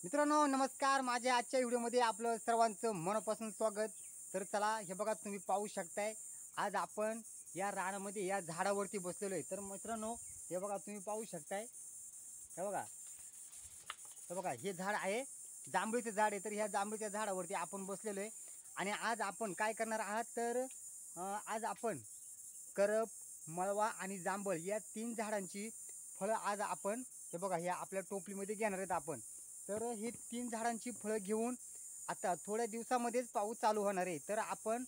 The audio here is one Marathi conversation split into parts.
मित्रांनो नमस्कार, माझ्या आजच्या व्हिडिओमध्ये आपलं सर्वांचं मनापासून स्वागत। तर चला हे बघा, तुम्ही पाहू शकताय आज आपण या रानामध्ये या झाडावरती बसलेलो आहे। तर मित्रांनो हे बघा, तुम्ही पाहू शकताय, हे बघा हे झाड आहे, जांभळीचं झाड आहे। तर ह्या जांभळीच्या झाडावरती आपण बसलेलो आहे आणि आज आपण काय करणार आहात तर आज आपण करप, मळवा आणि जांभळ या 3 झाडांची फळं आज आपण हे बघा ह्या आपल्या टोपलीमध्ये घेणार आहेत आपण। तर हे 3 झाडांची फळं घेऊन आता थोड्या दिवसामध्येच पाऊस चालू होणार आहे। तर आपण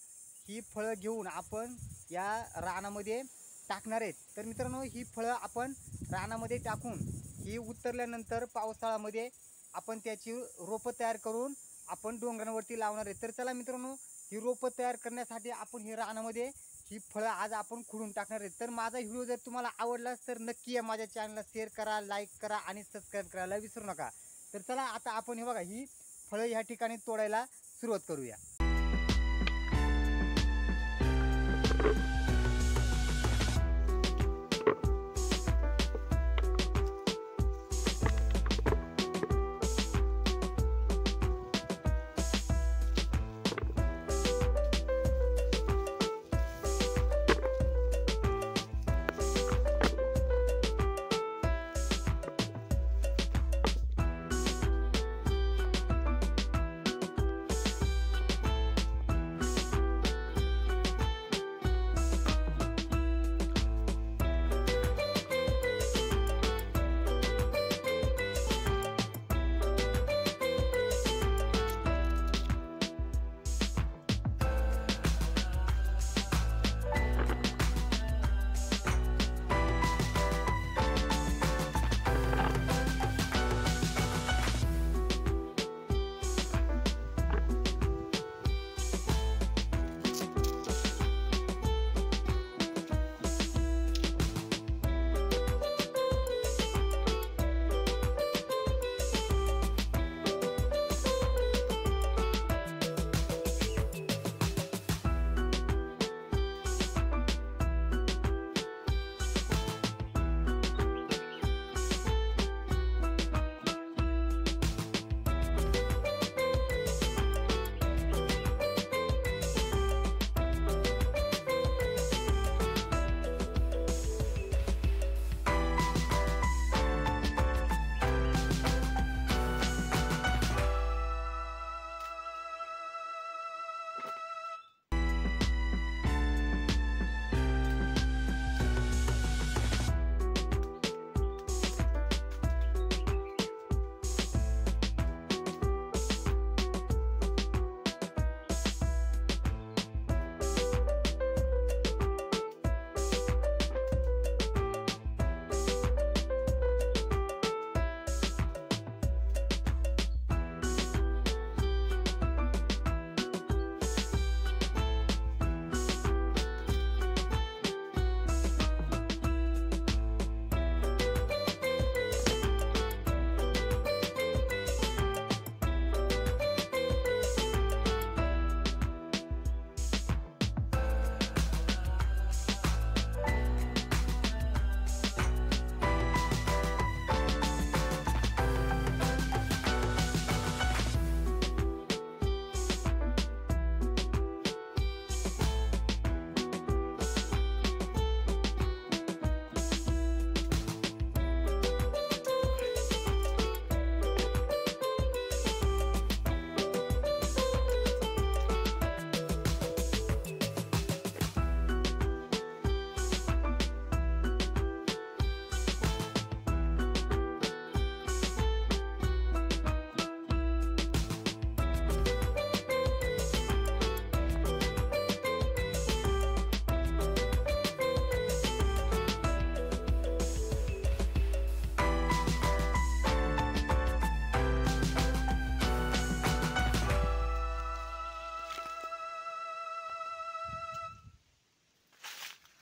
ही फळं घेऊन आपण या रानामध्ये टाकणार आहेत। तर मित्रांनो ही फळं आपण रानामध्ये टाकून ही उतरल्यानंतर पावसाळ्यामध्ये आपण त्याची रोपं तयार करून आपण डोंगरांवरती लावणार आहे। तर चला मित्रांनो, ही रोपं तयार करण्यासाठी आपण ही रानामध्ये ही फळं आज आपण खुडून टाकणार आहेत। तर माझा व्हिडिओ जर तुम्हाला आवडलास तर नक्की या माझ्या चॅनलला शेअर करा, लाईक करा आणि सबस्क्राईब करायला विसरू नका। तर चला आता आपण हे बघा ही फळं ह्या ठिकाणी तोडायला सुरुवात करूया।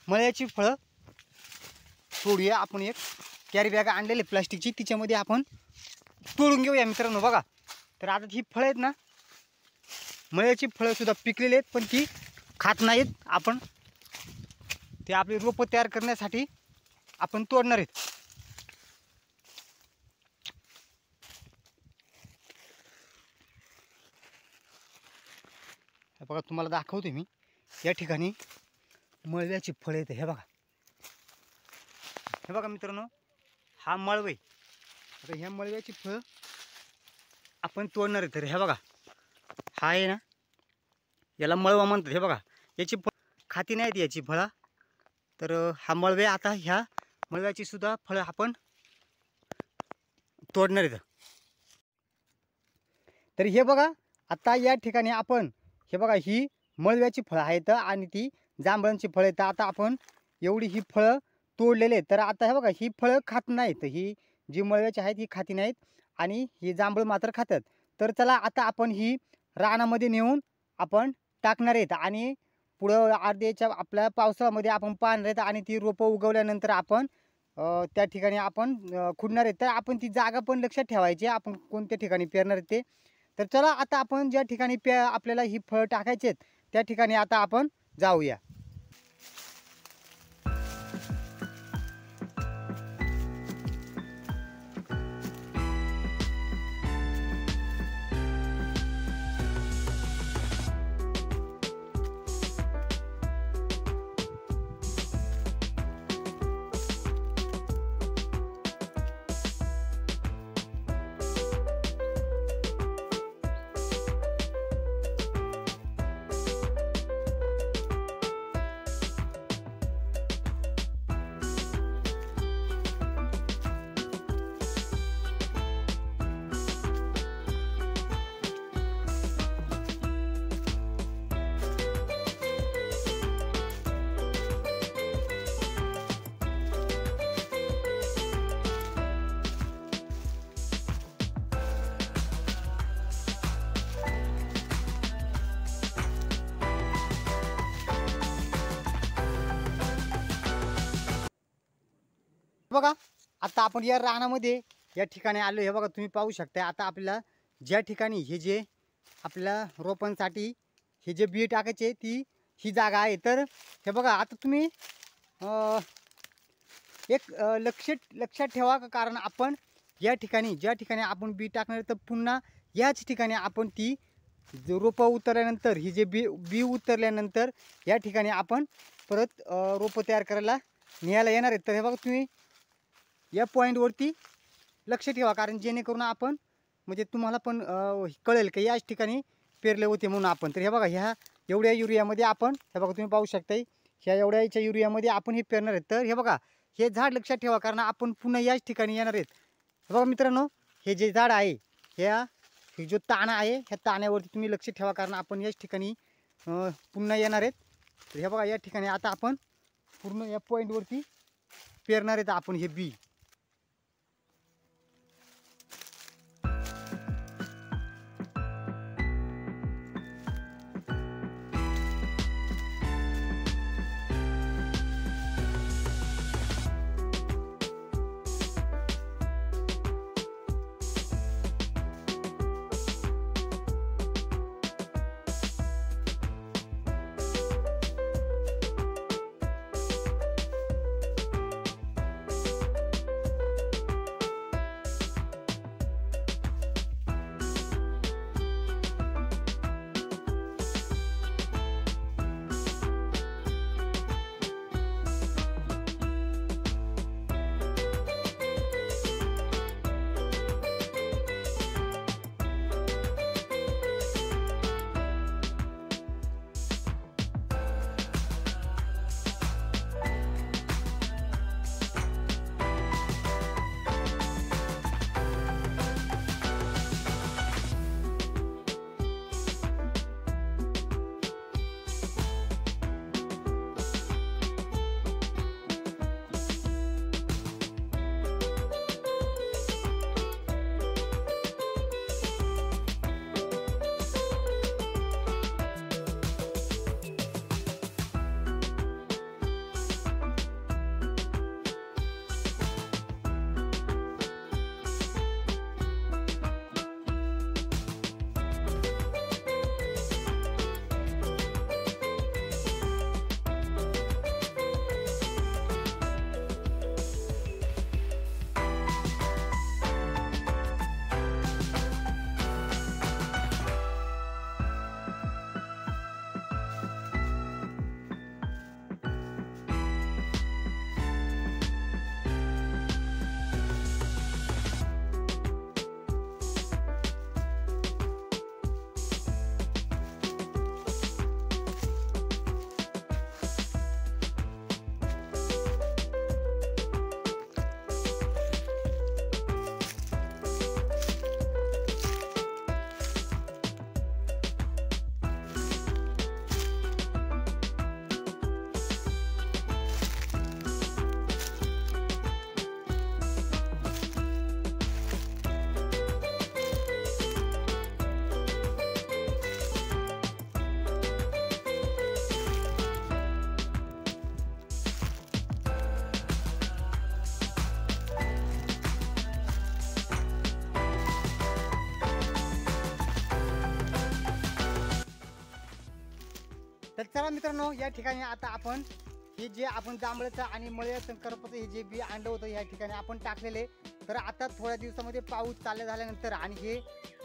मळ्याची फळं तोडूया आपण। एक कॅरी बॅग आणलेली प्लास्टिकची, तिच्यामध्ये आपण तोडून घेऊया मित्रांनो। बघा, तर आता ही फळं आहेत ना, मळ्याची फळं सुद्धा पिकलेली आहेत, पण ती खात नाहीत। आपण ते आपली रोपं तयार करण्यासाठी आपण तोडणार आहेत। हे बघा तुम्हाला दाखवतो मी या ठिकाणी मळव्याची फळं येते. हे बघा, हे बघा मित्रांनो, हा मळवे. आता ह्या मळव्याची फळं आपण तोडणार आहे. तर हे बघा, हा आहे ना, याला मळवा म्हणतात. हे बघा, याची फळ खाती नाहीत याची फळं. तर हा मळवे, आता ह्या मळव्याची सुद्धा फळं आपण तोडणार आहेत. तर हे बघा, आता या ठिकाणी आपण हे बघा, ही मळव्याची फळं आहेत आणि ती जांभळांची फळं आहेत. आता आपण एवढी ही फळं तोडलेले आहेत. तर आता हे बघा, ही फळं खात नाहीत. ही जी मळव्याची आहेत ही खाती नाहीत आणि ही जांभळ मात्र खातात. तर चला आता आपण ही रानामध्ये नेऊन आपण टाकणार आहेत आणि पुढं अर्ध्याच्या आपल्या पावसाळ्यामध्ये आपण पाहणार आहेत आणि ती रोपं उगवल्यानंतर आपण त्या ठिकाणी आपण खुडणार आहेत. तर आपण ती जागा पण लक्षात ठेवायची, आपण कोणत्या ठिकाणी पेरणार आहेत ते. तर चला आता आपण ज्या ठिकाणी आपल्याला ही फळं टाकायची आहेत त्या ठिकाणी आता आपण जाऊया. बघा, आता आपण या रानामध्ये या ठिकाणी आलो. हे बघा, तुम्ही पाहू शकता. आता आपल्याला ज्या ठिकाणी हे जे आपल्या रोपांसाठी हे जे बी टाकायचे ती ही जागा आहे. तर हे बघा, आता तुम्ही एक लक्षात ठेवा, कारण आपण या ठिकाणी ज्या ठिकाणी आपण बी टाकणार तर पुन्हा याच ठिकाणी आपण ती रोपं उतरल्यानंतर ही जे बी उतरल्यानंतर या ठिकाणी आपण परत रोपं तयार करायला न्यायला येणार आहेत. तर हे बघा, तुम्ही या पॉईंटवरती लक्ष ठेवा, कारण जेणेकरून आपण म्हणजे तुम्हाला पण कळेल की याच ठिकाणी पेरले होते म्हणून आपण. तर हे बघा, ह्या एवढ्या युरियामध्ये आपण हे बघा तुम्ही पाहू शकता, ह्या एवढ्याच्या युरियामध्ये आपण हे पेरणार आहेत. तर हे बघा, हे झाड लक्षात ठेवा, कारण आपण पुन्हा याच ठिकाणी येणार आहेत. हे बघा मित्रांनो, हे जे झाड आहे हे जो ताणा आहे ह्या ताण्यावरती तुम्ही लक्ष ठेवा, कारण आपण याच ठिकाणी पुन्हा येणार आहेत. तर हे बघा, या ठिकाणी आता आपण पूर्ण या पॉईंटवरती पेरणार आहेत आपण हे बी. तर चला मित्रांनो, या ठिकाणी आता आपण हे जे आपण जांभळाचं आणि मळ्या संकरपाचं हे जे बी आणलं होतं या ठिकाणी आपण टाकलेले. तर आता थोड्या दिवसामध्ये पाऊस चालू झाल्यानंतर आणि हे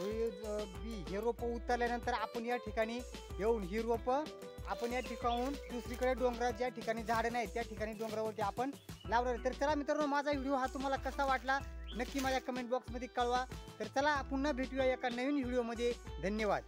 बी हे रोपं उतरल्यानंतर आपण या ठिकाणी येऊन ही रोपं आपण या ठिकाणून दुसरीकडे डोंगरात ज्या ठिकाणी झाडं नाही त्या ठिकाणी डोंगरावरती आपण लावणार. तर चला मित्रांनो, माझा व्हिडिओ हा तुम्हाला कसा वाटला नक्की माझ्या कमेंट बॉक्समध्ये कळवा. तर चला पुन्हा भेटूया एका नवीन व्हिडिओमध्ये. धन्यवाद.